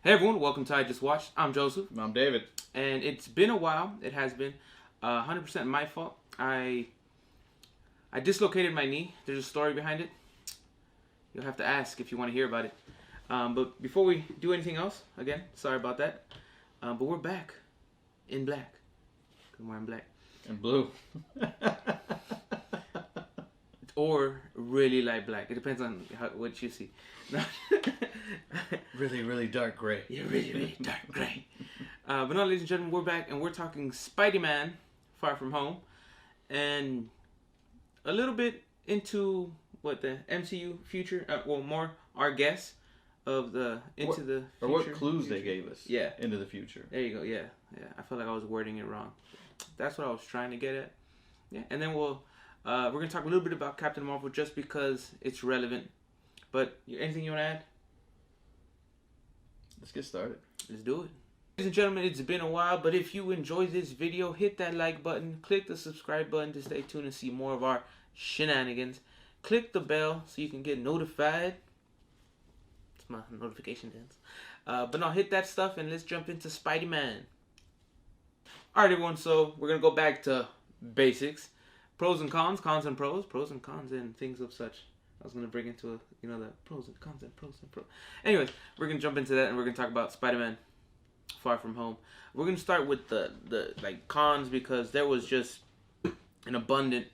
Hey everyone, welcome to I Just Watched. I'm Joseph. I'm David. And it's been a while. It has been 100% my fault. I dislocated my knee. There's a story behind it. You'll have to ask if you want to hear about it. But before we do anything else, again, sorry about that. But we're back in black. Because we're in black. And blue. Or really light black. It depends on what you see. Really dark gray. Yeah, really dark gray. But no, ladies and gentlemen, we're back and we're talking Spiderman, Far From Home, and a little bit into what the MCU future. More our guess of the into the future. Or what clues they gave us. Yeah, into the future. There you go. Yeah. I felt like I was wording it wrong. That's what I was trying to get at. Yeah, and then we're gonna talk a little bit about Captain Marvel just because it's relevant. But anything you want to add? Let's get started. Let's do it. Ladies and gentlemen, it's been a while, but if you enjoyed this video, hit that like button, click the subscribe button to stay tuned and see more of our shenanigans. Click the bell so you can get notified. It's my notification dance. But no, hit that stuff and let's jump into Spiderman. Alright everyone, so we're going to go back to basics. Pros and cons, cons and pros, pros and cons and things of such. I was going to bring into the pros and cons and pros and pros. Anyways, we're going to jump into that and we're going to talk about Spider-Man Far From Home. We're going to start with the cons because there was just an abundance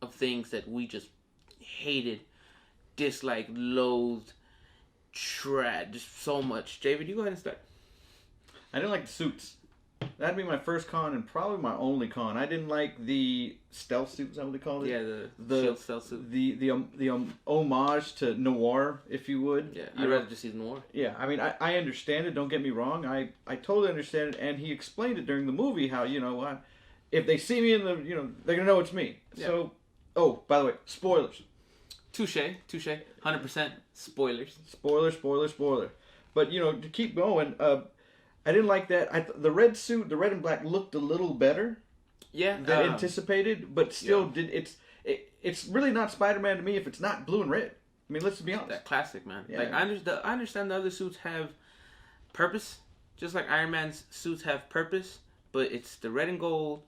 of things that we just hated, disliked, loathed, tried, just so much. David, you go ahead and start. I didn't like the suits. That'd be my first con and probably my only con. I didn't like the stealth suit. Is that what they called it? Yeah, the shield stealth suit. The homage to noir, if you would. Yeah, I'd rather just see noir. Yeah, I mean, I understand it. Don't get me wrong. I totally understand it. And he explained it during the movie how, if they see me in the, they're going to know it's me. Yeah. So, oh, by the way, spoilers. Touche. 100% spoilers. Spoiler. But, to keep going, I didn't like that. The red suit, the red and black, looked a little better. Yeah, than anticipated, but still, it's really not Spider-Man to me if it's not blue and red. I mean, let's be honest. That classic, man. Yeah. Like I understand the other suits have purpose, just like Iron Man's suits have purpose. But it's the red and gold,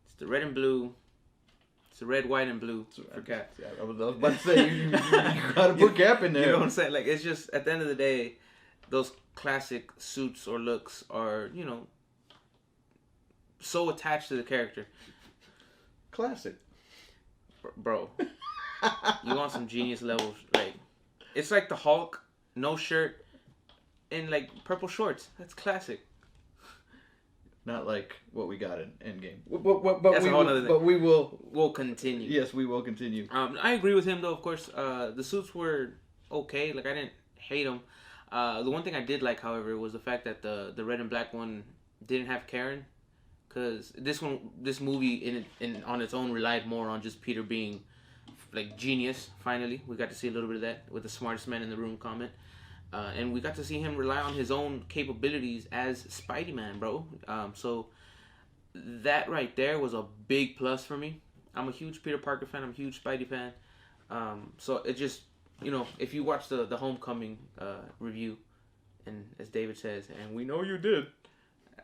it's the red and blue, it's the red, white, and blue for Cap. Yeah, I was about to say you gotta put Cap in there. You know what I'm saying? Like it's just at the end of the day, those classic suits or looks are, so attached to the character. Classic. Bro. You want some genius levels. Like, it's like the Hulk, no shirt, and like purple shorts. That's classic. Not like what we got in Endgame. That's a whole other thing. But we'll continue. Yes, we will continue. I agree with him though, of course. The suits were okay. Like, I didn't hate them. The one thing I did like, however, was the fact that the red and black one didn't have Karen, because this movie on its own relied more on just Peter being like genius. Finally, we got to see a little bit of that with the smartest man in the room comment, and we got to see him rely on his own capabilities as Spider-Man, bro. So that right there was a big plus for me. I'm a huge Peter Parker fan. I'm a huge Spidey fan. So it just, if you watch the Homecoming review, and as David says, and we know you did,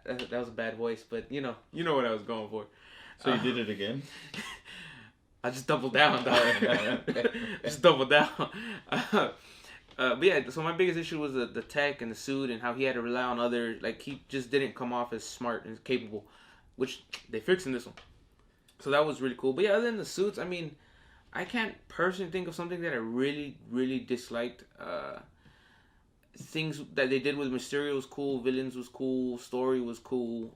that was a bad voice, but you know what I was going for. So you did it again? I just doubled down, dog. Just doubled down. But yeah, so my biggest issue was the tech and the suit and how he had to rely on others. Like, he just didn't come off as smart and capable, which they fixed in this one. So that was really cool. But yeah, other than the suits, I mean, I can't personally think of something that I really, really disliked. Things that they did with Mysterio was cool. Villains was cool. Story was cool.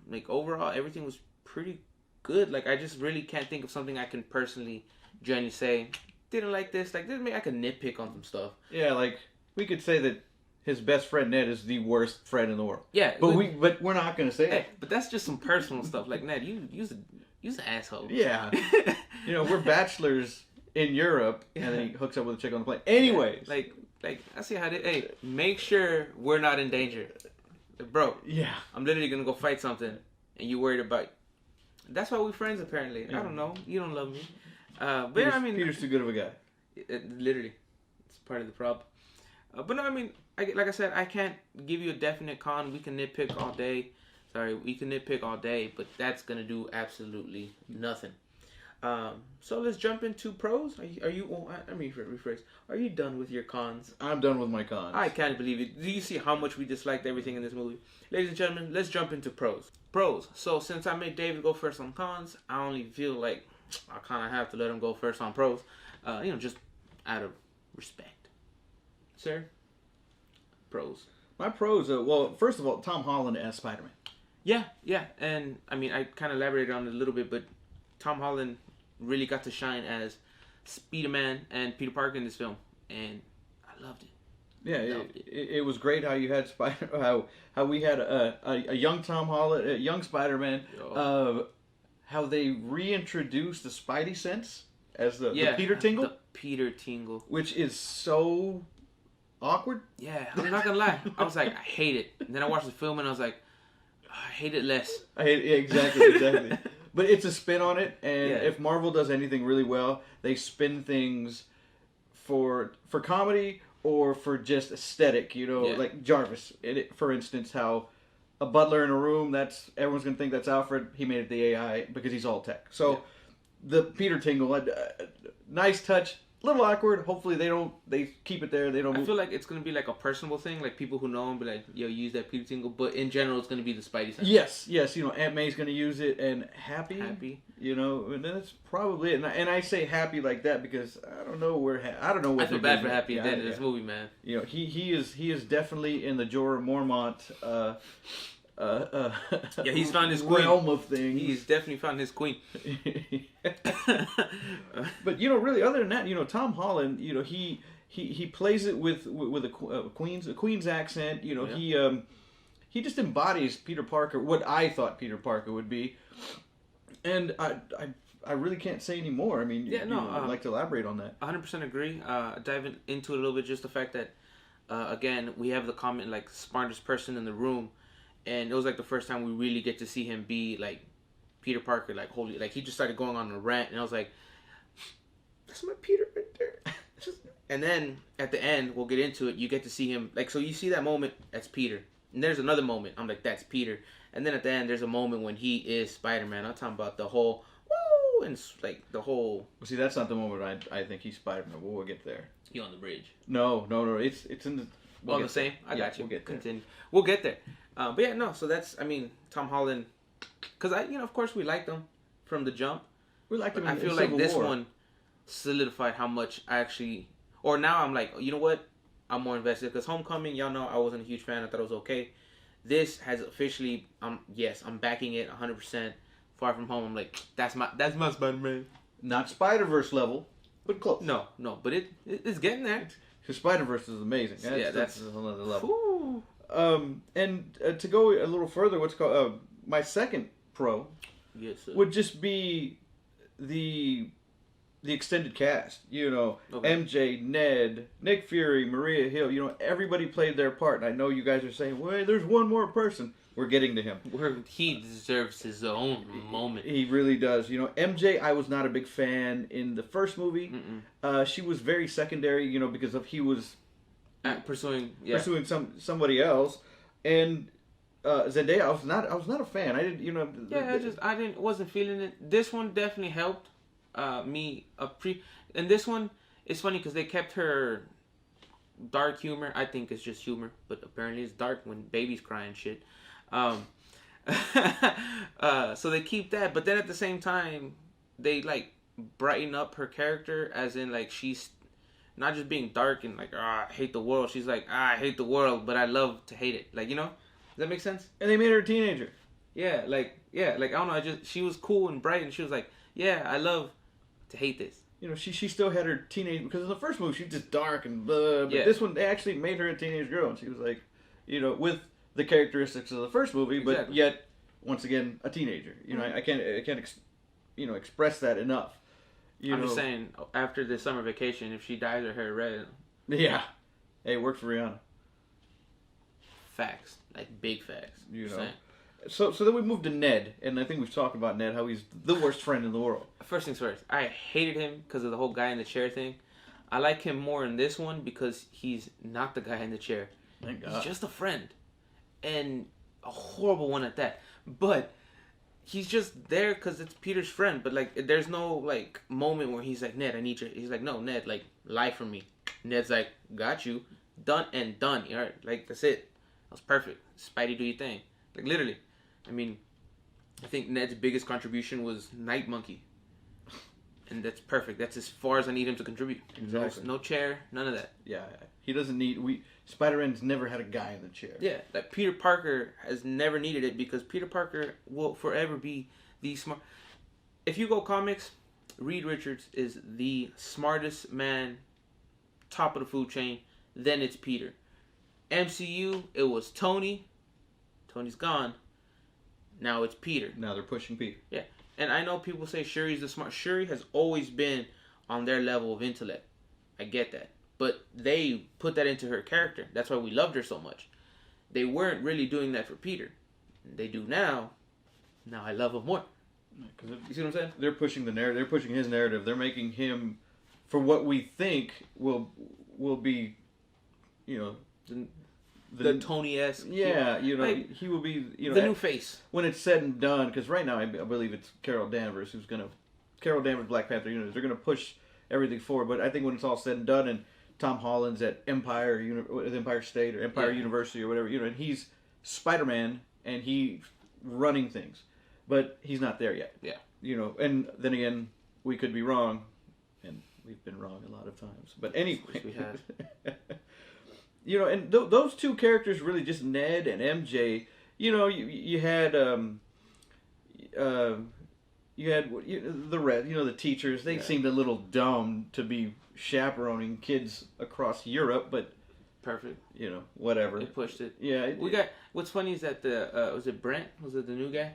Like, overall, everything was pretty good. Like, I just really can't think of something I can personally genuinely say, didn't like this. Like, maybe I could nitpick on some stuff. Yeah, like, we could say that his best friend Ned is the worst friend in the world. Yeah. But we're not going to say it. But that's just some personal stuff. Like, Ned, you's an asshole. Yeah. We're bachelors in Europe, and then he hooks up with a chick on the plane. Anyways. Yeah, like I see how they. Hey, make sure we're not in danger, bro. Yeah. I'm literally gonna go fight something, and you worried about. That's why we're friends, apparently. Yeah. I don't know. You don't love me. But yeah, I mean, Peter's too good of a guy. Literally, it's part of the problem. But no, I mean, like I said, I can't give you a definite con. We can nitpick all day. Sorry, we can nitpick all day, but that's gonna do absolutely nothing. So let's jump into pros. Are you? Oh, let me rephrase. Are you done with your cons? I'm done with my cons. I can't believe it. Do you see how much we disliked everything in this movie? Ladies and gentlemen, let's jump into pros. Pros. So since I made David go first on cons, I only feel like I kind of have to let him go first on pros. Just out of respect. Sir? Pros. My pros, well, first of all, Tom Holland as Spider-Man. Yeah. And, I mean, I kind of elaborated on it a little bit, but Tom Holland really got to shine as Spiderman and Peter Parker in this film. And I loved it. Yeah, it was great how you had how we had a young Tom Holland, a young Spider-Man, how they reintroduced the Spidey sense as the Peter Tingle. The Peter Tingle. Which is so awkward. Yeah, I'm not gonna lie. I was like, I hate it. And then I watched the film and I was like, I hate it less. Exactly. But it's a spin on it, and if Marvel does anything really well, they spin things for comedy or for just aesthetic. Like Jarvis, for instance, how a butler in a room, everyone's gonna think that's Alfred. He made it the AI because he's all tech. So the Peter Tingle, nice touch. A little awkward. Hopefully they keep it there. They don't. I feel like it's gonna be like a personable thing. Like people who know him be like, "Yo, use that Peter Tingle." But in general, it's gonna be the Spidey sense. Yes. Aunt May's gonna use it, and Happy. And that's probably it. And I say Happy like that because I don't know where. I don't know what. I feel bad for Happy at the end of this movie, man. He is definitely in the Jorah Mormont. He's found his queen. Realm of things. He's definitely found his queen. But really, other than that, Tom Holland, he plays it with a queen's accent. He just embodies Peter Parker, what I thought Peter Parker would be, and I really can't say any more. I mean, I'd like to elaborate on that. 100% agree. Diving into it a little bit, just the fact that again we have the comment like smartest person in the room. And it was like the first time we really get to see him be like Peter Parker, like holy, like he just started going on a rant, and I was like, "That's my Peter right there." And then at the end, we'll get into it. You get to see him, like, so you see that moment. That's Peter, and there's another moment. I'm like, "That's Peter." And then at the end, there's a moment when he is Spider-Man. I'm talking about the whole woo, and like the whole. Well, see, that's not the moment I think he's Spider-Man. We'll get there. You on the bridge? No. It's in the. The same. I got you. We'll get there. Continue. We'll get there. But yeah, no. So that's, I mean, Tom Holland, because of course we liked him from the jump. We liked him. I feel like this one solidified how much I actually, or now I'm like, you know what? I'm more invested because Homecoming, y'all know I wasn't a huge fan. I thought it was okay. This has officially, I'm backing it 100%. Far From Home, I'm like, that's my Spider-Man. Not Spider-Verse level, but close. No, but it's getting there. Because Spider-Verse is amazing. That's another level. Ooh. And to go a little further, what's called my second pro would just be the extended cast. MJ, Ned, Nick Fury, Maria Hill. Everybody played their part. And I know you guys are saying, "Well, there's one more person." We're getting to him. He deserves his own moment. He really does. MJ, I was not a big fan in the first movie. She was very secondary, because he was pursuing somebody else. And Zendaya, I was not a fan. I didn't. Wasn't feeling it. This one definitely helped me. And this one, it's funny because they kept her dark humor. I think it's just humor, but apparently it's dark when babies cry and shit. So they keep that, but then at the same time, they like brighten up her character, as in like she's not just being dark and like, I hate the world. She's like, I hate the world, but I love to hate it. Like, does that make sense? And they made her a teenager. Yeah, like I don't know. She was cool and bright, and she was like, yeah, I love to hate this. She still had her teenage, because in the first movie she was just dark and blah. But this one, they actually made her a teenage girl, and she was like, with the characteristics of the first movie, but yet once again a teenager. I can't express that enough. I'm just saying, after this summer vacation, if she dyes her hair red, hey, it worked for Rihanna. Facts, like big facts. So then we moved to Ned, and I think we've talked about Ned, how he's the worst friend in the world. First things first, I hated him because of the whole guy in the chair thing. I like him more in this one because he's not the guy in the chair. Thank God. He's just a friend. And a horrible one at that. But he's just there because it's Peter's friend. But, like, there's no, like, moment where he's like, Ned, I need you. He's like, no, Ned, like, lie for me. Ned's like, got you. Done and done. All right, like, that's it. That was perfect. Spidey, do your thing. Like, literally. I mean, I think Ned's biggest contribution was Night Monkey. And that's perfect. That's as far as I need him to contribute. Exactly. No chair, none of that. Yeah, he doesn't need... Spider-Man's never had a guy in the chair. Yeah, like Peter Parker has never needed it because Peter Parker will forever be the smart... If you go comics, Reed Richards is the smartest man, top of the food chain. Then it's Peter. MCU, it was Tony. Tony's gone. Now it's Peter. Now they're pushing Peter. Yeah. And I know people say Shuri's the smart. Shuri has always been on their level of intellect. I get that. But they put that into her character. That's why we loved her so much. They weren't really doing that for Peter. They do now. Now I love him more. You see what I'm saying? They're pushing the narrative. They're pushing his narrative. They're making him, for what we think will be, you know, the Tony-esque. Yeah, you know, like, he will be, you know, the new face. When it's said and done, because right now I believe it's Carol Danvers, Black Panther, you know, they're going to push everything forward. But I think when it's all said and done, and Tom Holland's at Empire State or Empire University or whatever, you know, and he's Spider-Man and he's running things. But he's not there yet. Yeah. You know, and then again, we could be wrong. And we've been wrong a lot of times. But anyway. We have. You know, and those two characters really, just Ned and MJ, you know, you had the red, you know, the teachers. They seemed a little dumb to be chaperoning kids across Europe, but perfect. You know, whatever. They pushed it. Yeah. What's funny is that was it Brent? Was it the new guy?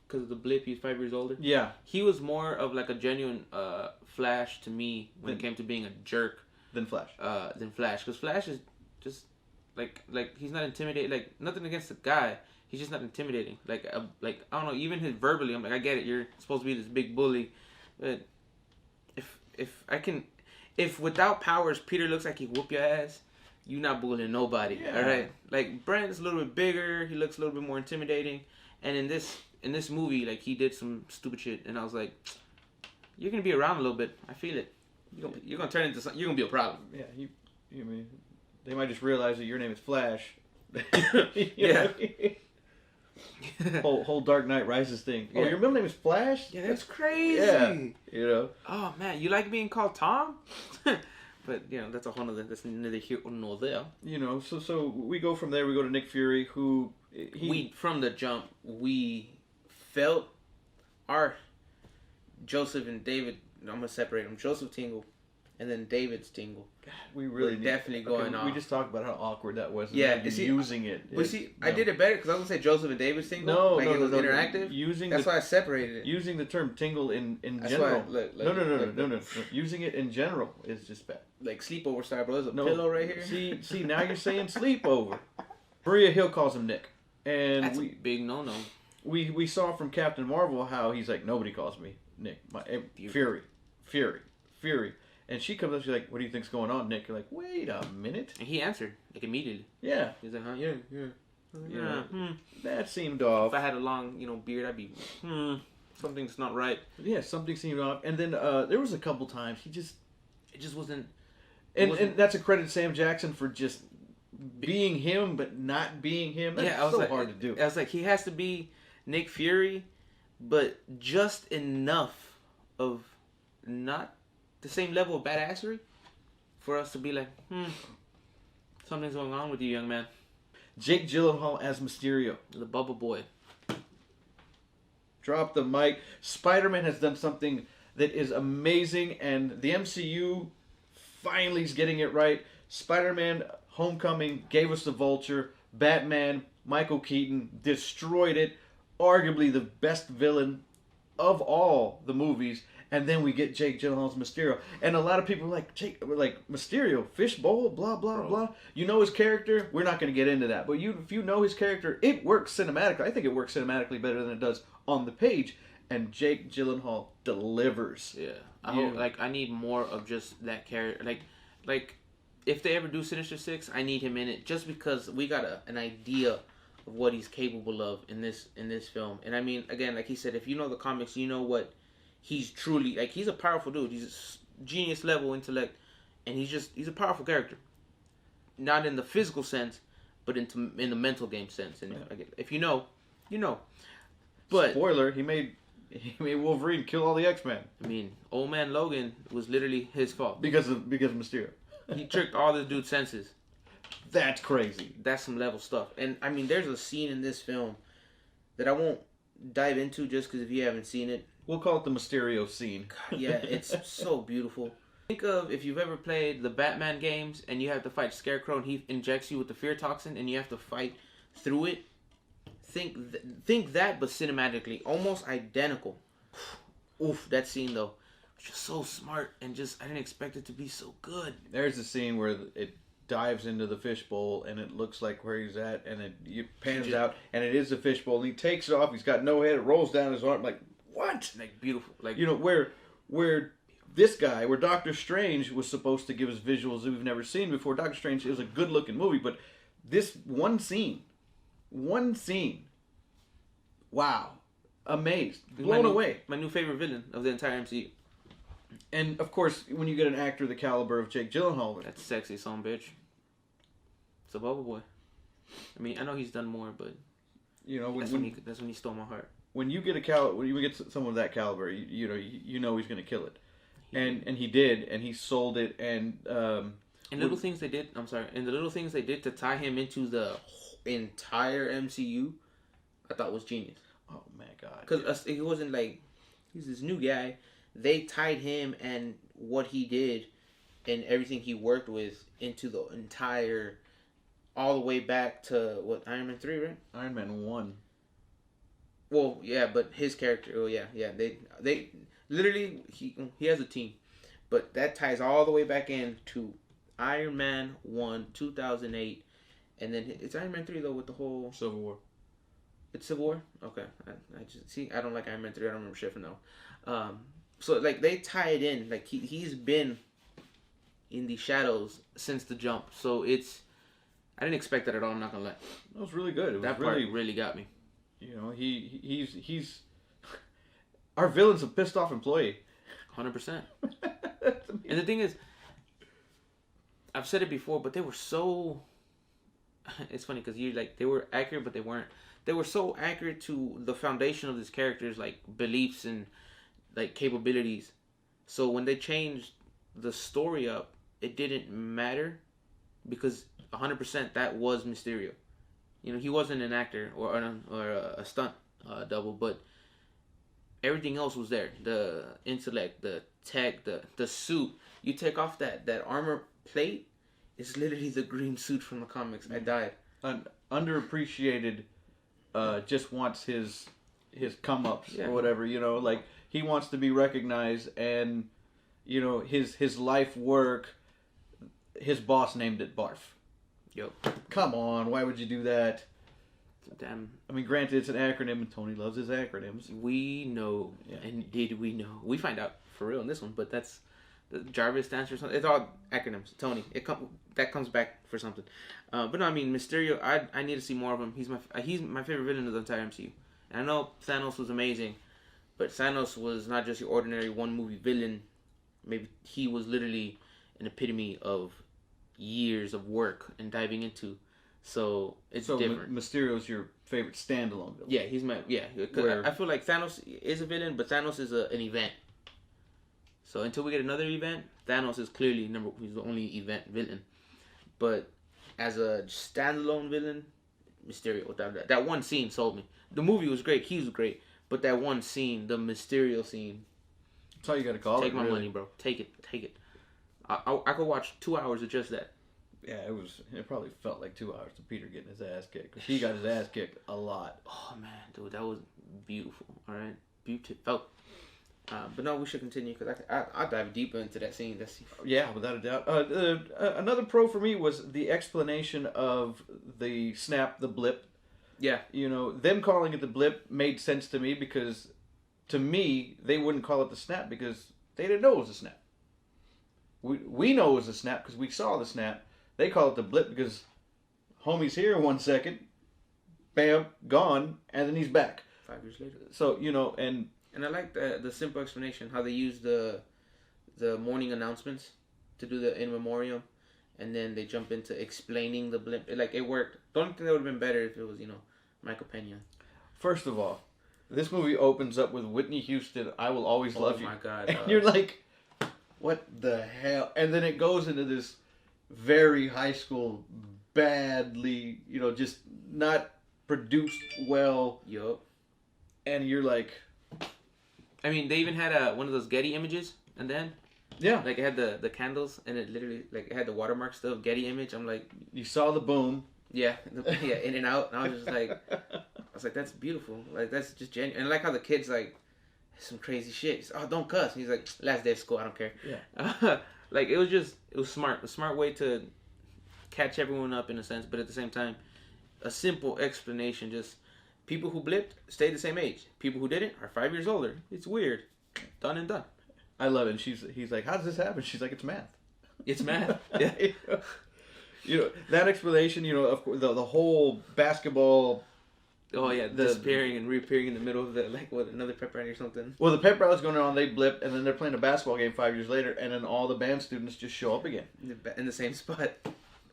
Because of the blip, he's 5 years older. Yeah. He was more of like a genuine Flash to me when it came to being a jerk. Than Flash. Because Flash is just like he's not intimidating. Like, nothing against the guy, he's just not intimidating. Like I don't know, even his verbally, I'm like, I get it, you're supposed to be this big bully, but if without powers Peter looks like he whoop your ass, you not bullying nobody. Yeah. All right, like Brent's a little bit bigger, he looks a little bit more intimidating, and in this movie, like, he did some stupid shit, and I was like, you're gonna be around a little bit, I feel it. You're gonna turn into something. You're gonna be a problem. Yeah, you mean. They might just realize that your name is Flash. Yeah. whole Dark Knight Rises thing. Yeah. Oh, your middle name is Flash? Yeah, that's crazy. Yeah, you know. Oh man, you like being called Tom? But you know, that's a whole nother. That's neither here nor there. You know, so we go from there. We go to Nick Fury, who from the jump we felt our Joseph and David. I'm gonna separate them. Joseph Tingle, and then David's Tingle. God, we really definitely going on. We just talked about how awkward that was. Yeah, using it. But see, no. I did it better because I was gonna say Joseph and David's Tingle. No, it was interactive. That's why I separated it. Using the term tingle in general. No. Using it in general is just bad. Like sleepover style, bro. There's a pillow right here. See, now you're saying sleepover. Maria Hill calls him Nick, and that's a big no. We saw from Captain Marvel how he's like, nobody calls me Nick. Fury. And she comes up, she's like, what do you think's going on, Nick? You're like, wait a minute. And he answered, like, immediately. Yeah. He's like, huh? Yeah. That seemed off. If I had a long, beard, I'd be, something's not right. Yeah, something seemed off. And then there was a couple times it just wasn't. And that's a credit to Sam Jackson for just being him, but not being him. That's hard to do. I was like, he has to be Nick Fury, but just enough of not the same level of badassery for us to be like, something's going on with you, young man. Jake Gyllenhaal as Mysterio. The Bubble Boy. Drop the mic. Spider-Man has done something that is amazing, and the MCU finally is getting it right. Spider-Man Homecoming gave us the Vulture. Batman, Michael Keaton, destroyed it. Arguably the best villain of all the movies. And then we get Jake Gyllenhaal's Mysterio. And a lot of people are like, Mysterio, fishbowl, blah, blah, blah. You know his character? We're not going to get into that. But if you know his character, it works cinematically. I think it works cinematically better than it does on the page. and Jake Gyllenhaal delivers. Yeah, I need more of just that character. Like if they ever do Sinister Six, I need him in it just because we got an idea of what he's capable of in this film. And I mean, again, like he said, if you know the comics, you know what he's truly like. He's a powerful dude. He's a genius level intellect, and he's a powerful character. Not in the physical sense, but in the mental game sense. And if you know, you know. But spoiler, he made Wolverine kill all the X-Men. I mean, old man Logan was literally his fault because of Mysterio. He tricked all the dude's senses. That's crazy. That's some level stuff. And I mean, there's a scene in this film that I won't dive into just because if you haven't seen it, we'll call it the Mysterio scene. Yeah, it's so beautiful. Think of if you've ever played the Batman games and you have to fight Scarecrow and he injects you with the fear toxin and you have to fight through it. Think that, but cinematically, almost identical. Oof, that scene though, was just so smart and just I didn't expect it to be so good. There's a scene where it dives into the fishbowl and it looks like where he's at, and it pans out and it is a fishbowl and he takes it off. He's got no head. It rolls down his arm. Like what? Like beautiful. Like where this guy, where Doctor Strange was supposed to give us visuals that we've never seen before. Doctor Strange is a good looking movie, but this one scene, wow, amazed, blown away. My new favorite villain of the entire MCU. And of course, when you get an actor the caliber of Jake Gyllenhaal, that's sexy, son, bitch. It's a bubble boy. I mean, I know he's done more, but you know that's when he stole my heart. When you get when you get someone of that caliber, you know he's going to kill it, and he did, and he sold it, and little things they did. I'm sorry, and the little things they did to tie him into the entire MCU, I thought was genius. Oh my god! Because he wasn't like he's this new guy. They tied him and what he did and everything he worked with into the entire, all the way back to what, Iron Man 3, right? Iron Man 1. Well, yeah, but his character. Oh yeah. They literally he has a team, but that ties all the way back in to Iron Man 1, 2008, and then it's Iron Man 3 though with the whole Civil War. It's Civil War? Okay. I just see. I don't like Iron Man 3. I don't remember shit from though. So like they tie it in. Like he's been in the shadows since the jump. So it's. I didn't expect that at all. I'm not gonna lie. That was really good. That part really got me. You know, he's our villain's a pissed off employee. 100%. And the thing is, I've said it before, but they were so. It's funny because they were accurate, but they weren't. They were so accurate to the foundation of this character's like beliefs and like capabilities. So when they changed the story up, it didn't matter because 100% that was Mysterio. You know, he wasn't an actor or a stunt double, but everything else was there. The intellect, the tech, the suit. You take off that armor plate, it's literally the green suit from the comics. I died. Underappreciated. Just wants his come ups or whatever, you know, like he wants to be recognized, and you know his life work. His boss named it Barf. Yep. Come on, why would you do that? Damn. I mean, granted, it's an acronym, and Tony loves his acronyms. We know, and did we know? We find out for real in this one, but that's the Jarvis stands for something. It's all acronyms. Tony, that comes back for something. But no, I mean Mysterio. I need to see more of him. He's my favorite villain of the entire MCU. And I know Thanos was amazing, but Thanos was not just your ordinary one movie villain. Maybe he was literally an epitome of years of work and diving into. So it's different. Mysterio's your favorite standalone villain. Yeah, he's my I feel like Thanos is a villain, but Thanos is an event. So until we get another event, Thanos is clearly he's the only event villain. But as a standalone villain, Mysterio, without that one scene sold me. The movie was great, he was great, but that one scene, the Mysterio scene, that's all you gotta call it. Take my money, bro. Take it. I could watch 2 hours of just that. Yeah, it probably felt like 2 hours to Peter getting his ass kicked, because he got his ass kicked a lot. Oh man, dude, that was beautiful. All right, beautiful. But no, we should continue because I'll dive deeper into that scene. Yeah, without a doubt. Another pro for me was the explanation of the snap, the blip. Yeah. You know, them calling it the blip made sense to me because to me, they wouldn't call it the snap because they didn't know it was a snap. We know it was a snap because we saw the snap. They call it the blip because homie's here 1 second, bam, gone, and then he's back 5 years later. So, you know, and I like the simple explanation, how they use the morning announcements to do the in memoriam, and then they jump into explaining the blip. It worked. The only thing that would have been better if it was, Michael Pena. First of all, this movie opens up with Whitney Houston, I Will Always Love You. Oh my God. And you're like, what the hell? And then it goes into this very high school, badly, just not produced well. Yup. And you're like... I mean, they even had one of those Getty images, and then... Yeah. Like, it had the candles, and it literally, it had the watermark still, Getty image. I'm like... You saw the boom. Yeah, in and out. And I was just like, that's beautiful. Like, that's just genuine. And I like how the kid's like, some crazy shit. He's, oh, don't cuss. And he's like, last day of school, I don't care. Yeah. It was smart. A smart way to catch everyone up in a sense, but at the same time, a simple explanation. Just people who blipped stayed the same age. People who didn't are 5 years older. It's weird. Done and done. I love it. And he's like, how does this happen? She's like, it's math. It's math. Yeah. That explanation, of course, the whole basketball... Oh, yeah, disappearing and reappearing in the middle of another pep rally or something. Well, the pep rally's going on, they blip, and then they're playing a basketball game 5 years later, and then all the band students just show up again. In the same spot.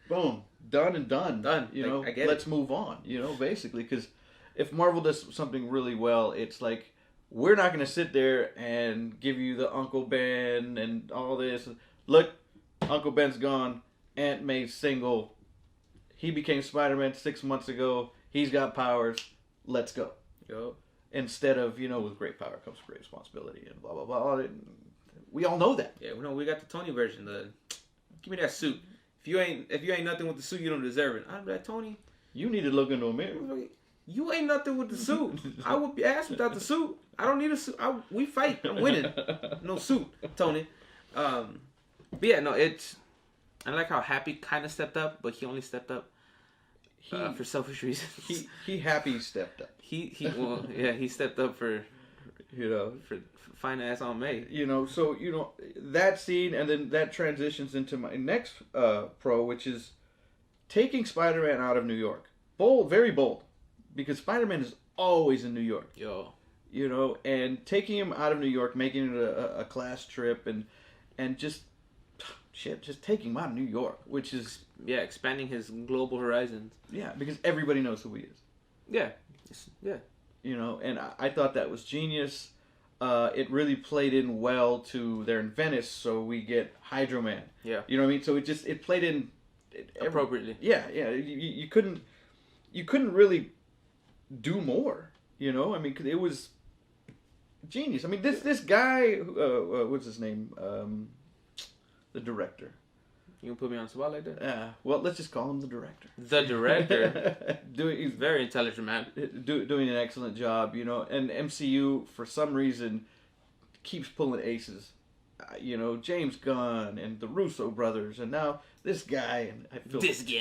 Boom. Done and done. Done. I get let's move on, basically. Because if Marvel does something really well, it's like, we're not going to sit there and give you the Uncle Ben and all this. Look, Uncle Ben's gone. Aunt May's single. He became Spider-Man 6 months ago. He's got powers. Let's go. Yo. Instead of, with great power comes great responsibility and blah, blah, blah. We all know that. Yeah, we got the Tony version. Give me that suit. If you ain't nothing with the suit, you don't deserve it. I'm like, Tony, you need to look into a mirror. You ain't nothing with the suit. I would be ass without the suit. I don't need a suit. We fight. I'm winning. No suit, Tony. But yeah, no, it's... I like how Happy kind of stepped up, but he only stepped up for selfish reasons. He happy stepped up. He stepped up for fine ass on May. So that scene, and then that transitions into my next pro, which is taking Spider-Man out of New York. Bold, very bold, because Spider-Man is always in New York. Yo. And taking him out of New York, making it a class trip, and just taking him out of New York, which is... Yeah, expanding his global horizons. Yeah, because everybody knows who he is. Yeah. Yeah. And I thought that was genius. It really played in well to they're in Venice, so we get Hydro Man. Yeah. You know what I mean? So it played in... appropriately. Yeah. You couldn't really do more, I mean, 'cause it was genius. I mean, this guy, what's his name? The director. You gonna put me on the spot like that? Well, let's just call him the director. The director. He's very intelligent man. Doing an excellent job, and MCU, for some reason, keeps pulling aces. James Gunn and the Russo brothers, and now this guy, and I feel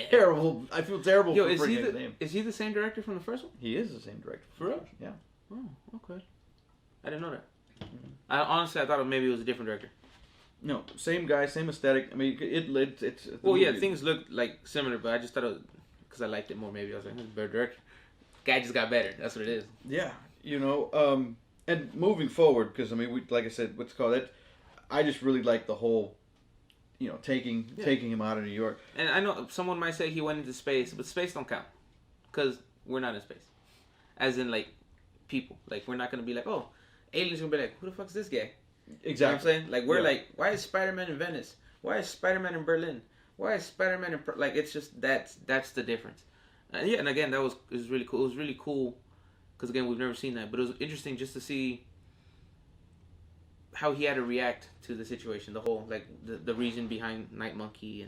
terrible. I feel terrible for forgetting his name. Is he the same director from the first one? He is the same director. For real? Yeah. Oh, okay. I didn't know that. Honestly, I thought maybe it was a different director. No, same guy, same aesthetic. I mean, it's well, yeah, things look similar, but I just thought it was, because I liked it more. Maybe I was like, "This is a better director." Guy just got better. That's what it is. Yeah, and moving forward, because I mean, like I said, what's called it. I just really like the whole, taking him out of New York. And I know someone might say he went into space, but space don't count, because we're not in space. As in, people. We're not gonna be like, oh, aliens gonna be like, who the fuck's this guy? Exactly. You know what I'm saying? We're why is Spider-Man in Venice? Why is Spider-Man in Berlin? Why is Spider-Man in... it's just, that's the difference. And again, it was really cool. It was really cool, because again, we've never seen that. But it was interesting just to see how he had to react to the situation. The whole, the reason behind Night Monkey.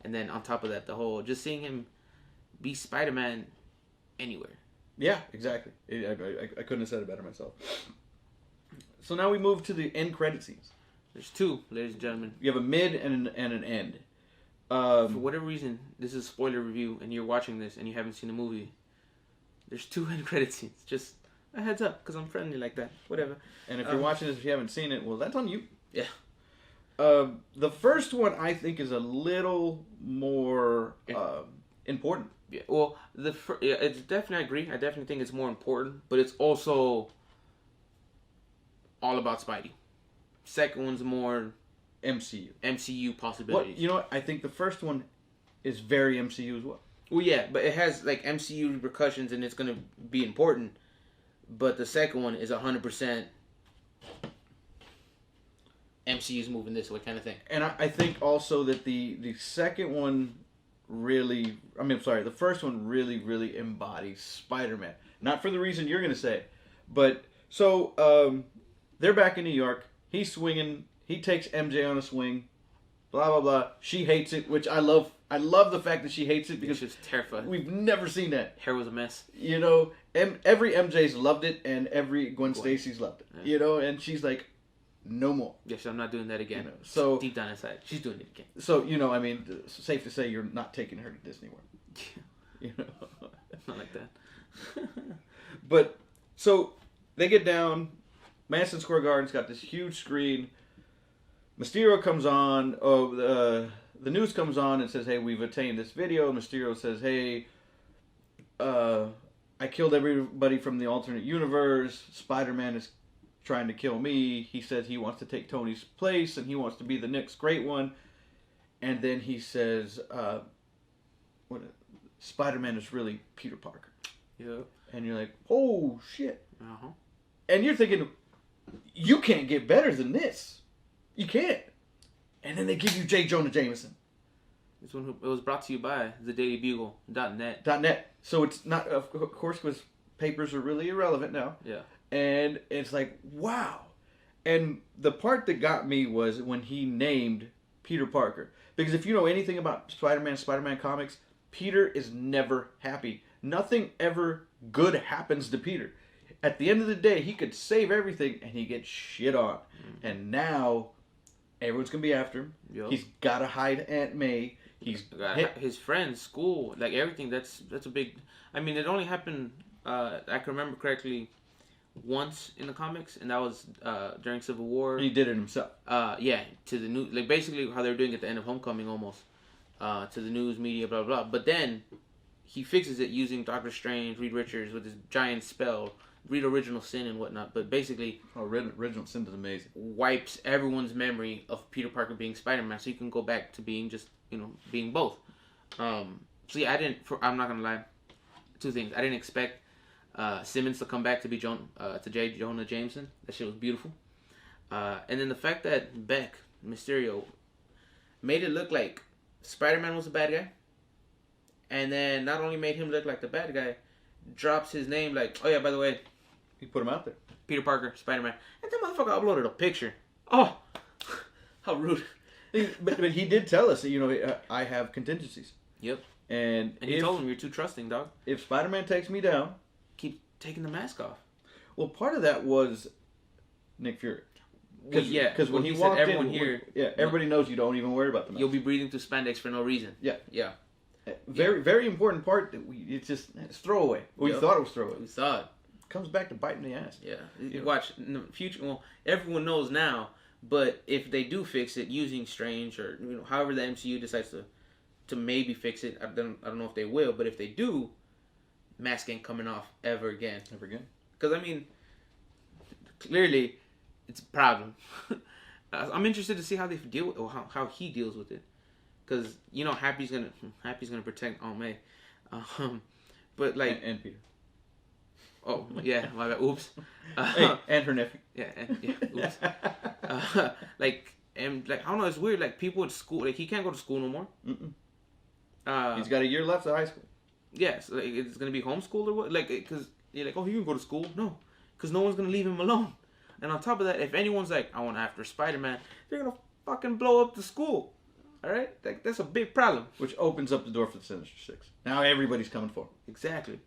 And then on top of that, the whole... Just seeing him be Spider-Man anywhere. Yeah, exactly. I couldn't have said it better myself. So now we move to the end credit scenes. There's two, ladies and gentlemen. You have a mid and an end. For whatever reason, this is a spoiler review, and you're watching this and you haven't seen the movie. There's two end credit scenes. Just a heads up, because I'm friendly like that. Whatever. And if you're watching this, if you haven't seen it, well, that's on you. Yeah. The first one I think is a little more important. Yeah. Well, it's definitely, I agree. I definitely think it's more important, but it's also all about Spidey. Second one's more MCU possibilities. Well, you know what? I think the first one is very MCU as well. Well, yeah, but it has like MCU repercussions and it's going to be important. But the second one is 100% MCU's moving this way kind of thing. And I think also that the second one really, the first one really embodies Spider-Man. Not for the reason you're going to say, but so they're back in New York. He's swinging. He takes MJ on a swing. Blah blah blah. She hates it, which I love. I love the fact that she hates it because she's terrified. We've never seen that. Hair was a mess. You know, every MJ's loved it, and every Gwen Stacy's loved it. Yeah. You know, and she's like, no more. Yes, I'm not doing that again. You know, so deep down inside, she's doing it again. So it's safe to say you're not taking her to Disney World. You know, not like that. But so they get down. Madison Square Garden's got this huge screen. Mysterio comes on. The news comes on and says, "Hey, we've obtained this video." Mysterio says, "Hey, I killed everybody from the alternate universe. Spider-Man is trying to kill me. He says he wants to take Tony's place and he wants to be the next great one." And then he says, Spider-Man is really Peter Parker. Yeah. And you're like, oh, shit. Uh-huh. And you're thinking, you can't get better than this. You can't. And then they give you J. Jonah Jameson. This one, it was brought to you by thedailybugle.net. .net. So it's not, of course, because papers are really irrelevant now. Yeah. And it's like, wow. And the part that got me was when he named Peter Parker. Because if you know anything about Spider-Man comics, Peter is never happy. Nothing ever good happens to Peter. At the end of the day, he could save everything and he gets shit on. Mm-hmm. And now, everyone's going to be after him. Yep. He's got to hide Aunt May. He's got his friends, school, like everything. That's a big... I mean, it only happened, I can remember correctly, once in the comics, and that was during Civil War. He did it himself. Yeah, to the new, like basically how they were doing at the end of Homecoming almost, to the news media, blah blah. But then he fixes it using Doctor Strange, Reed Richards with his giant spell, read Original Sin and whatnot. But basically, Original Sin is amazing. Wipes everyone's memory of Peter Parker being Spider-Man, so you can go back to being just being both. So yeah, I'm not gonna lie. Two things. I didn't expect Simmons to come back to be J. Jonah Jameson. That shit was beautiful. And then the fact that Beck, Mysterio, made it look like Spider-Man was the bad guy. And then not only made him look like the bad guy, drops his name like, oh yeah, by the way. He put him out there. Peter Parker, Spider-Man. And that motherfucker uploaded a picture. Oh, how rude. But he did tell us that, I have contingencies. Yep. And he told him, you're too trusting, dog. If Spider-Man takes me down... Keep taking the mask off. Well, part of that was Nick Fury. Because when he walked in, everybody knows you don't even worry about the mask. You'll be breathing through spandex for no reason. Yeah. Yeah. Very important part that it's throwaway. We thought it was throwaway. We thought. It comes back to biting the ass. Yeah. You watch in the future. Well, everyone knows now, but if they do fix it using Strange or however the MCU decides to maybe fix it, I don't know if they will, but if they do, mask ain't coming off ever again. Ever again? Because clearly, it's a problem. I'm interested to see how they deal with, or how he deals with it. Because Happy's gonna protect Aunt May, but like and Peter. Oh yeah, my bad. Oops. Hey, and her nephew. Oops. I don't know. It's weird. Like people at school, like he can't go to school no more. He's got a year left of high school. Yes, like it's gonna be homeschooled or what? Like, because you're like, oh, he can go to school. No, because no one's gonna leave him alone. And on top of that, if anyone's like, I want after Spider-Man, they're gonna fucking blow up the school. All right, like that's a big problem. Which opens up the door for the Sinister Six. Now everybody's coming for him. Exactly,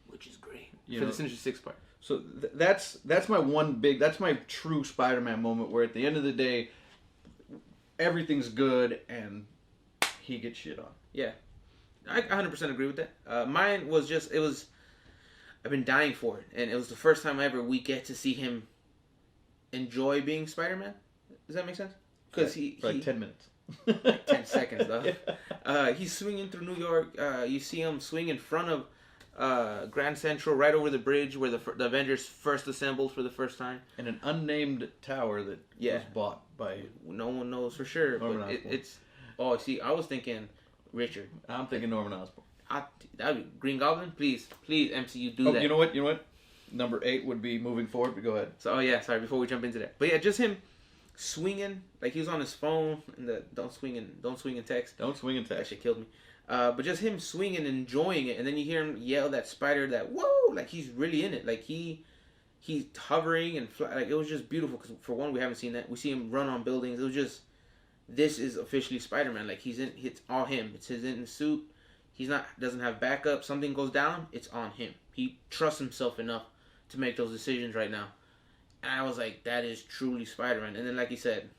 which is great for the Sinister Six part. So that's my true Spider-Man moment where at the end of the day, everything's good and he gets shit on. Yeah. I 100% agree with that. Mine was I've been dying for it, and it was the first time ever we get to see him enjoy being Spider-Man. Does that make sense? Because he 10 minutes, like 10 seconds though. Yeah. He's swinging through New York. You see him swing in front of Grand Central, right over the bridge where the Avengers first assembled for the first time, in an unnamed tower that was bought by no one knows for sure. But it's see, I was thinking Richard. I'm thinking Norman Osborn. Green Goblin, please, MCU do that. You know what? Number 8 would be moving forward. But go ahead. So sorry. Before we jump into that, but yeah, just him swinging like he was on his phone and the don't swing and text. Don't swing and text. That shit killed me. But just him swinging and enjoying it, and then you hear him yell that Spider that whoa, like he's really in it, like he's hovering and fly, like it was just beautiful. Because for one, we haven't seen that. We see him run on buildings. It was just this is officially Spider-Man. Like it's all him. It's his in the suit. Doesn't have backup. Something goes down, it's on him. He trusts himself enough to make those decisions right now. And I was like, that is truly Spider-Man. And then, like you said,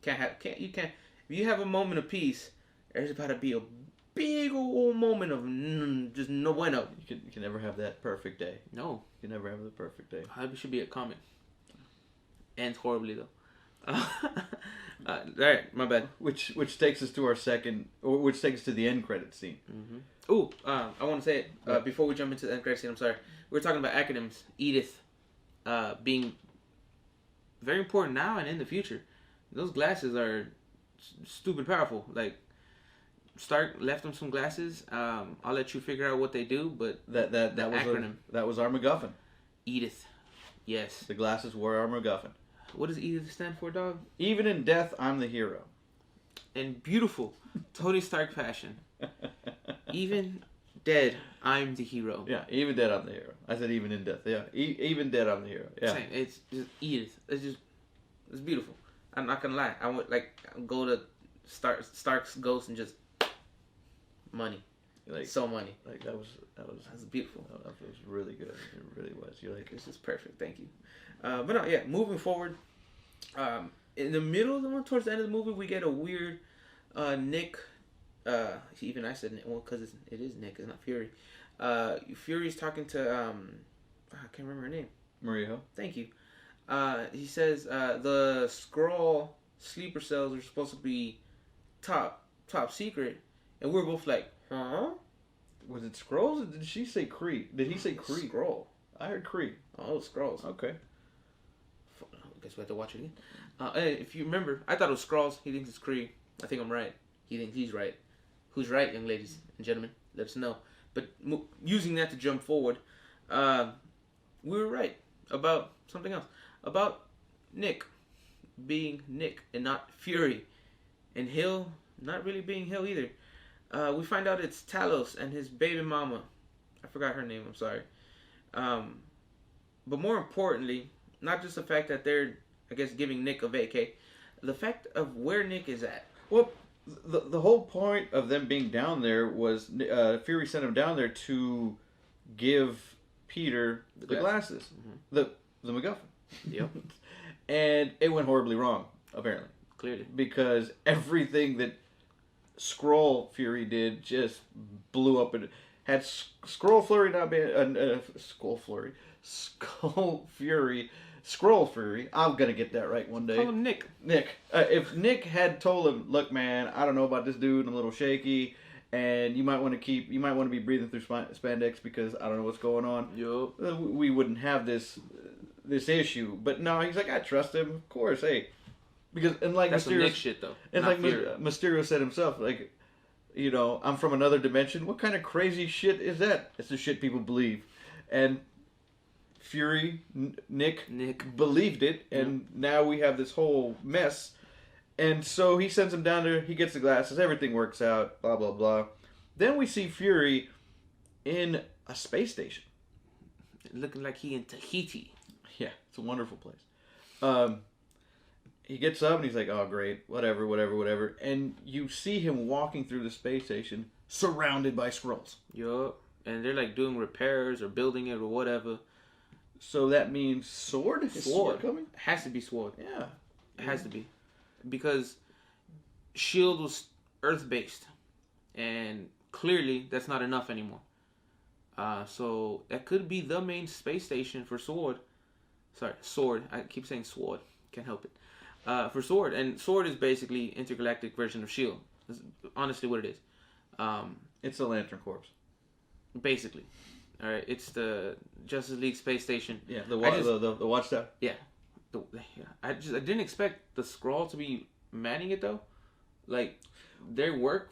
if you have a moment of peace, there's about to be a big old moment of just no bueno. You can never have that perfect day. No, you can never have the perfect day. It should be a comic. Ends horribly though. All right, my bad. Which takes us to our second, or which takes us to the end credit scene. Mm-hmm. Ooh, I want to say it before we jump into the end credit scene. I'm sorry, we were talking about acronyms. Edith, being very important now and in the future. Those glasses are stupid powerful. Like Stark left them some glasses. I'll let you figure out what they do, but that was acronym. That was our MacGuffin. Edith, yes. The glasses were our MacGuffin. What does Edith stand for, dog? Even in death, I'm the hero. In beautiful Tony Stark fashion. Even dead, I'm the hero. Yeah, even dead, I'm the hero. I said even in death. Yeah, even dead, I'm the hero. Yeah, it's just Edith. It's beautiful. I'm not gonna lie. I would go to Stark's ghost and just money. Like so money. Like that was beautiful. That was really good. It really was. You're like, this is perfect. Thank you. But no, yeah. Moving forward, in the middle of the one, towards the end of the movie, we get a weird Nick. Even I said Nick, well, because it is Nick. It's not Fury. Fury's talking to I can't remember her name. Maria Hill. Thank you. He says the Skrull sleeper cells are supposed to be top secret, and we're both like, huh? Was it Skrulls or did she say Kree? Did he say Kree? Skrull. I heard Kree. Oh, Skrulls. Okay. I guess we have to watch it again. If you remember, I thought it was Skrulls. He thinks it's Kree. I think I'm right. He thinks he's right. Who's right, young ladies and gentlemen? Let us know. But using that to jump forward, we were right about something else. About Nick being Nick and not Fury. And Hill not really being Hill either. We find out it's Talos and his baby mama. I forgot her name, I'm sorry. But more importantly, not just the fact that they're, I guess, giving Nick a vacay, the fact of where Nick is at. Well, the whole point of them being down there was Fury sent him down there to give Peter the glasses. Mm-hmm. The MacGuffin. Yep. And it went horribly wrong, apparently. Clearly. Because everything that Skrull Fury did just blew up. And had Skrull Fury not been Skrull Fury. I'm gonna get that right one day. Call him Nick. If Nick had told him, "Look, man, I don't know about this dude. I'm a little shaky, and you might want to be breathing through spandex because I don't know what's going on." Yup. We wouldn't have this issue. But no, he's like, I trust him, of course. Hey, because and like that's Mysterio, some Nick shit though. And like Mysterio said himself, like, you know, I'm from another dimension. What kind of crazy shit is that? It's the shit people believe, and Fury, Nick believed it, and now we have this whole mess. And so he sends him down there. He gets the glasses. Everything works out. Blah blah blah. Then we see Fury in a space station, looking like he in Tahiti. Yeah, it's a wonderful place. He gets up and he's like, "Oh, great, whatever." And you see him walking through the space station, surrounded by Skrulls. Yup, and they're like doing repairs or building it or whatever. So that means Sword? Is Sword coming? It has to be Sword. Yeah. It has to be. Because S.H.I.E.L.D. was Earth-based. And clearly, that's not enough anymore. So that could be the main space station for Sword. Sorry, Sword. I keep saying Sword. Can't help it. For Sword, and Sword is basically intergalactic version of Shield. That's honestly what it is. It's the Lantern Corps. Basically, all right. It's the Justice League space station. Yeah, the Watchtower. Yeah, I didn't expect the Skrull to be manning it though. Like, they work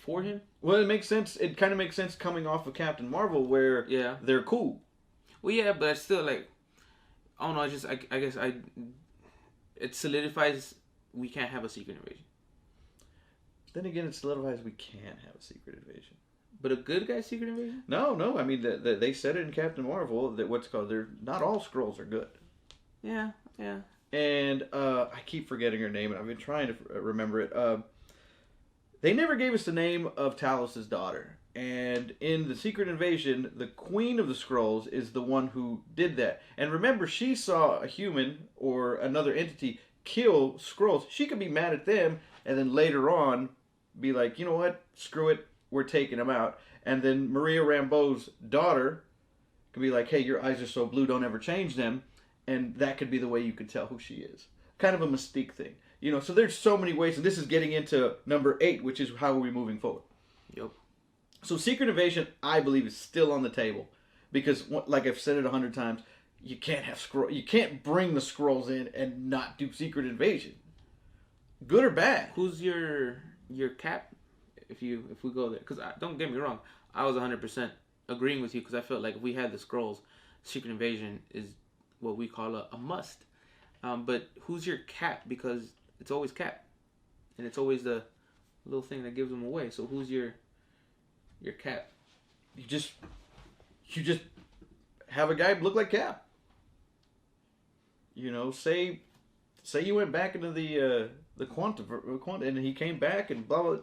for him. Well, it makes sense. It kind of makes sense coming off of Captain Marvel, where they're cool. Well, yeah, but it's still like, I don't know. I guess it solidifies we can't have a secret invasion. Then again, it solidifies we can't have a secret invasion. But a good guy secret invasion? No. I mean, they said it in Captain Marvel that they're not all Skrulls are good. Yeah. And I keep forgetting her name, and I've been trying to remember it. They never gave us the name of Talos' daughter. And in the Secret Invasion, the Queen of the Skrulls is the one who did that. And remember, she saw a human or another entity kill Skrulls. She could be mad at them, and then later on be like, you know what? Screw it. We're taking them out. And then Maria Rambeau's daughter could be like, hey, your eyes are so blue, don't ever change them. And that could be the way you could tell who she is. Kind of a Mystique thing. You know, so there's so many ways. And this is getting into number 8, which is how are we moving forward. Yep. So Secret Invasion, I believe, is still on the table. Because, like I've said it 100 times, you can't have you can't bring the Skrulls in and not do Secret Invasion. Good or bad. Who's your Cap? If we go there, because don't get me wrong, I was 100% agreeing with you because I felt like if we had the Skrulls, Secret Invasion is what we call a must. But who's your Cap? Because it's always Cap, and it's always the little thing that gives them away. So who's your Cap? You just have a guy look like Cap. You know, say you went back into the quantum, and he came back and blah blah.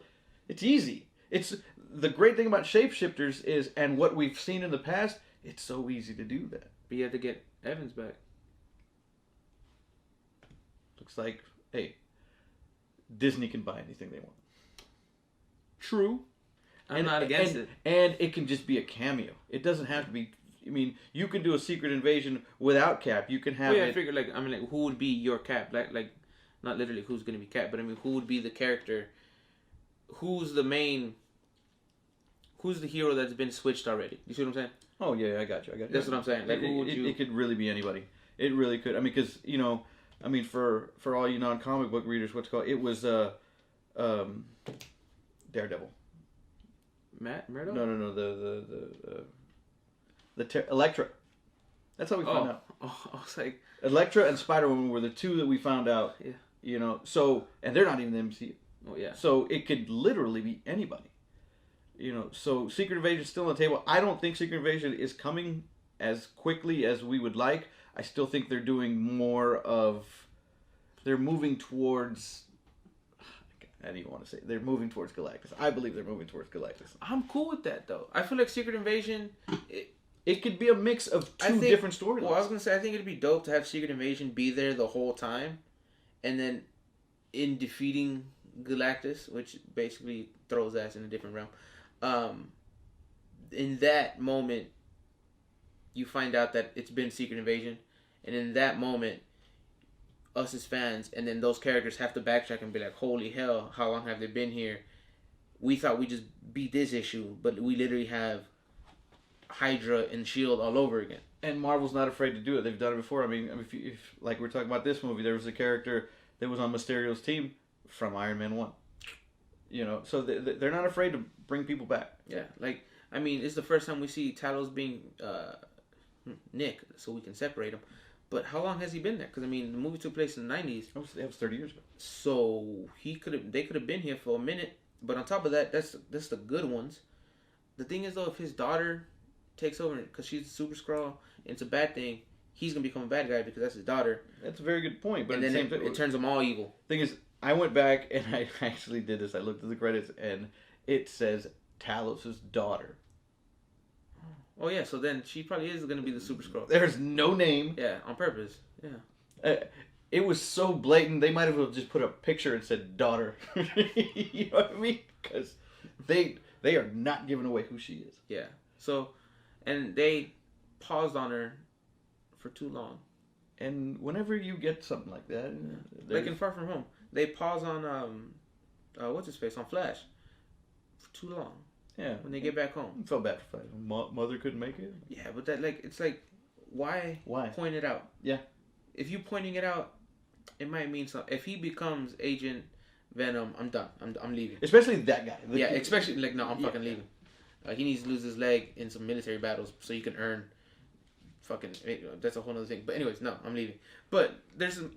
It's easy. It's the great thing about shapeshifters is, and what we've seen in the past, it's so easy to do that. But you have to get Evans back. Looks like, hey, Disney can buy anything they want. True. I'm not against it. And it can just be a cameo. It doesn't have to be. I mean, you can do a Secret Invasion without Cap. You can have. I figured who would be your Cap? Like, not literally who's going to be Cap, but I mean, who would be the character? Who's the hero that's been switched already? You see what I'm saying? Oh yeah, I got you. That's what I'm saying. Like, who would you? It could really be anybody. It really could. I mean, because for all you non-comic book readers, it was Daredevil. Matt Murdock? No. Elektra. That's how we found out. Oh, I was like, Elektra and Spiderwoman were the two that we found out. Yeah. You know, so and they're not even the MCU. Oh yeah. So it could literally be anybody. You know, so Secret Invasion is still on the table. I don't think Secret Invasion is coming as quickly as we would like. I still think they're doing more of. They're moving towards. I don't even want to say they're moving towards Galactus. I believe they're moving towards Galactus. I'm cool with that though. I feel like Secret Invasion. It could be a mix of two different storylines. Well, I was gonna say I think it'd be dope to have Secret Invasion be there the whole time, and then in defeating Galactus, which basically throws ass in a different realm. In that moment, you find out that it's been Secret Invasion, and in that moment, us as fans, and then those characters have to backtrack and be like, "Holy hell! How long have they been here? We thought we just beat this issue, but we literally have Hydra and Shield all over again." And Marvel's not afraid to do it. They've done it before. I mean, if like we're talking about this movie, there was a character that was on Mysterio's team from Iron Man 1. You know, so they're not afraid to bring people back. Yeah, like, I mean, it's the first time we see Talos being Nick, so we can separate him. But how long has he been there? Because, I mean, the movie took place in the 90s. That was 30 years ago. So they could have been here for a minute. But on top of that, that's the good ones. The thing is, though, if his daughter takes over, because she's a Super Skrull, and it's a bad thing, he's going to become a bad guy because that's his daughter. That's a very good point. But and then it turns them all evil. Thing is, I went back and I actually did this. I looked at the credits and it says Talos' daughter. Oh yeah, so then she probably is going to be the Super Skrull. There's no name. Yeah, on purpose. Yeah. It was so blatant. They might have just put a picture and said daughter. You know what I mean? Because they are not giving away who she is. Yeah. So, and they paused on her for too long. And whenever you get something like that, like in Far From Home, they pause on what's his face on Flash for too long. Yeah, when they get back home, I felt bad for Flash. Mother couldn't make it. Yeah, but that it's like why point it out? Yeah, if you pointing it out, it might mean something. If he becomes Agent Venom, I'm done. I'm leaving. Especially that guy. Yeah, especially no, I'm fucking leaving. He needs to lose his leg in some military battles so you can earn. Fucking, that's a whole other thing. But anyways, no, I'm leaving. But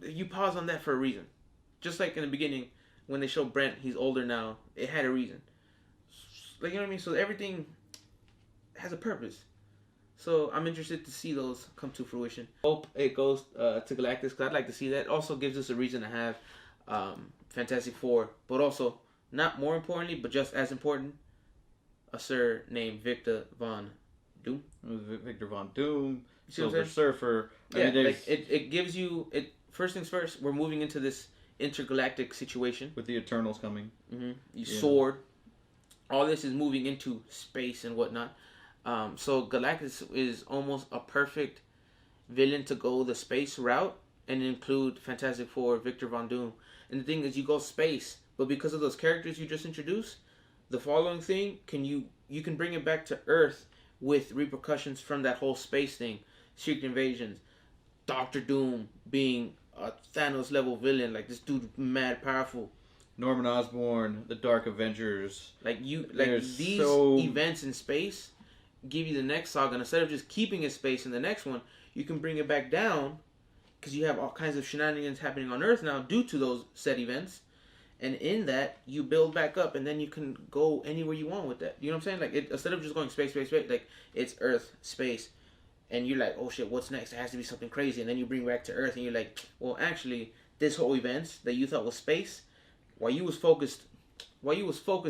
you pause on that for a reason. Just like in the beginning when they show Brent, he's older now. It had a reason. Like, you know what I mean? So everything has a purpose. So I'm interested to see those come to fruition. Hope it goes to Galactus because I'd like to see that. Also gives us a reason to have Fantastic Four, but also not more importantly, but just as important, a sir named Victor Von Doom. Victor Von Doom, Silver Surfer. Yeah, like it gives you it. First things first, we're moving into this intergalactic situation with the Eternals coming. Mm-hmm. Sword. All this is moving into space and whatnot. So Galactus is almost a perfect villain to go the space route and include Fantastic Four, Victor Von Doom. And the thing is, you go space, but because of those characters you just introduced, the following thing you can bring it back to Earth with repercussions from that whole space thing. Secret Invasions, Doctor Doom being a Thanos level villain, like this dude mad powerful. Norman Osborn, the Dark Avengers. These events in space give you the next saga. And instead of just keeping it space in the next one, you can bring it back down because you have all kinds of shenanigans happening on Earth now due to those said events. And in that, you build back up, and then you can go anywhere you want with that. You know what I'm saying? Instead of just going space, like it's Earth, space, and you're like, oh shit, what's next? It has to be something crazy. And then you bring back to Earth, and you're like, well, actually, this whole event that you thought was space, while you was focused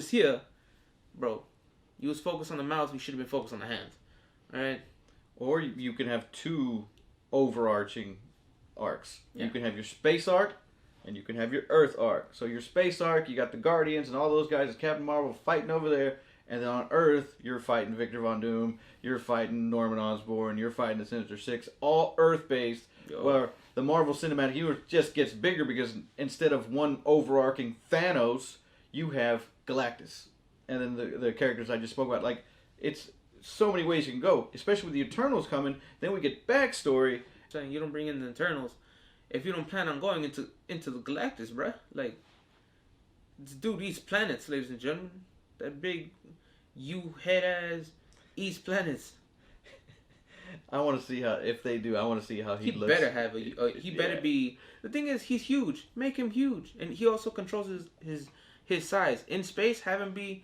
here, bro, you was focused on the mouth. You should have been focused on the hands. All right. Or you can have two overarching arcs. Yeah. You can have your space arc. And you can have your Earth arc. So your space arc, you got the Guardians and all those guys as Captain Marvel fighting over there. And then on Earth, you're fighting Victor Von Doom. You're fighting Norman Osborn. You're fighting the Sinister Six. All Earth-based. Where the Marvel Cinematic Universe just gets bigger because instead of one overarching Thanos, you have Galactus. And then the characters I just spoke about. Like, it's so many ways you can go. Especially with the Eternals coming. Then we get backstory. Saying you don't bring in the Eternals if you don't plan on going into the Galactus, bruh. Like, dude, these planets, ladies and gentlemen, that big head-ass East planets. I want to see how, if they do, I want to see how he looks. Better have he better be. The thing is, he's huge. Make him huge, and he also controls his size in space. Have him be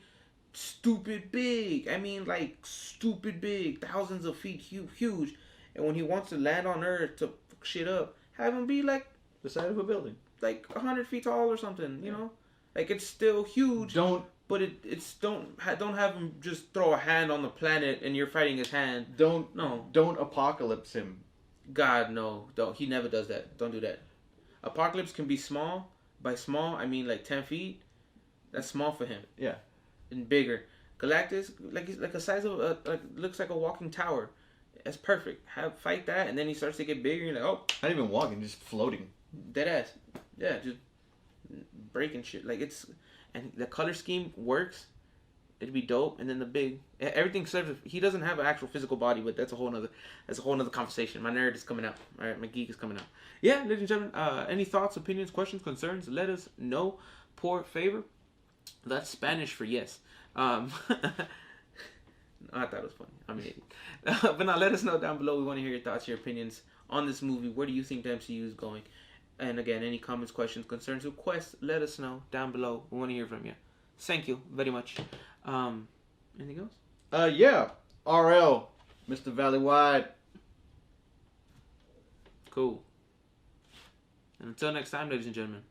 stupid big. I mean, like stupid big, thousands of feet huge. And when he wants to land on Earth to fuck shit up, have him be like the side of a building, like 100 feet tall or something. You know, like it's still huge. Don't have him just throw a hand on the planet and you're fighting his hand. Don't apocalypse him. God, no, don't. He never does that. Don't do that. Apocalypse can be small. By small, I mean like 10 feet. That's small for him. Yeah, and bigger. Galactus, he's like a size of looks like a walking tower. That's perfect. Fight that, and then he starts to get bigger. You're like, oh, not even walking, just floating. Dead ass. Yeah, just breaking shit. Like and the color scheme works. It'd be dope. And then everything serves. He doesn't have an actual physical body, but that's a whole nother conversation. My nerd is coming out. All right, my geek is coming out. Yeah, ladies and gentlemen. Any thoughts, opinions, questions, concerns? Let us know. Por favor. That's Spanish for yes. I thought it was funny. I'm an idiot. But now let us know down below. We want to hear your thoughts, your opinions on this movie. Where do you think the MCU is going? And again, any comments, questions, concerns, requests, let us know down below. We want to hear from you. Thank you very much. Anything else? Yeah. RL. Mr. Valleywide. Cool. And until next time, ladies and gentlemen.